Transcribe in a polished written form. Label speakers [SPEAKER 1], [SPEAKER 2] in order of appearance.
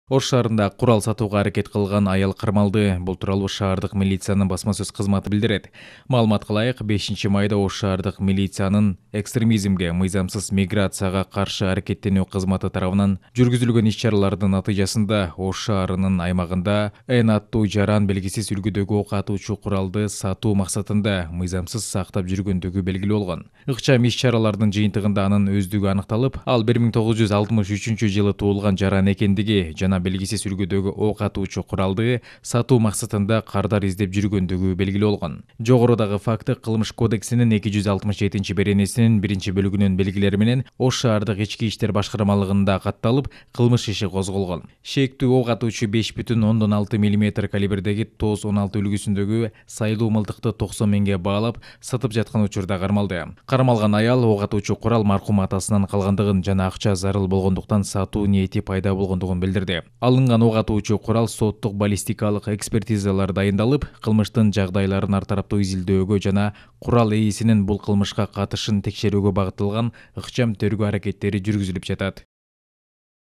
[SPEAKER 1] Ош шаарында курал сатууга аракет кылган аял кармалды. Бул тууралуу шаардык милициянын басма сөз кызматы билдирет. Маалыматка ылайык, 5 майда Ош шаардык милициянын экстремизмге, мыйзамсыз миграцияга каршы аракеттенүү кызматы тарабынан жүргүзүлгөн иш-чаралардын натыйжасында Ош шаарынын аймагында Н аттуу жаран белгисиз үлгүдөгү ок атуучу куралды сатуу максатында мыйзамсыз сактап жүргөндүгү белгилүү болгон. Ыкчам иш-чаралардын жыйынтыгында анын өздүгү аныкталып, ал 1963-жылы туулган жаран экендиги жана белгисиз үлгүдөгү ок атуучу куралды сатуу максатында кардар издеп жүргөндүгү белгилүү болгон. Жогорудагы факты кылмыш кодексинин 267-беренесинин 1-бөлүгүнүн белгилери менен Ош шаардык ички иштер башкармалыгында катталып, кылмыш иши козголгон. Шектүү ок атуучу 5,6 мм калибрдеги ТОС 16 үлгүсүндөгү сайлуу мылтыкты 90 миңге баалап сатып жаткан учурда кармалды. Кармалган аял ок атуучу курал маркум атасынан калгандыгын жана акча зарыл болгондуктан сатуу ниети пайда болгондугун билдирди. Алынган ок атуучу курал соттук баллистикалык экспертизалар дайындалып, кылмыштын жагдайларын ар тараптуу изилдөөгө жана курал ээсинин бул кылмышка катышын текшерүүгө багытталган ыкчам тергөө аракеттери жүргүзүлүп жатат.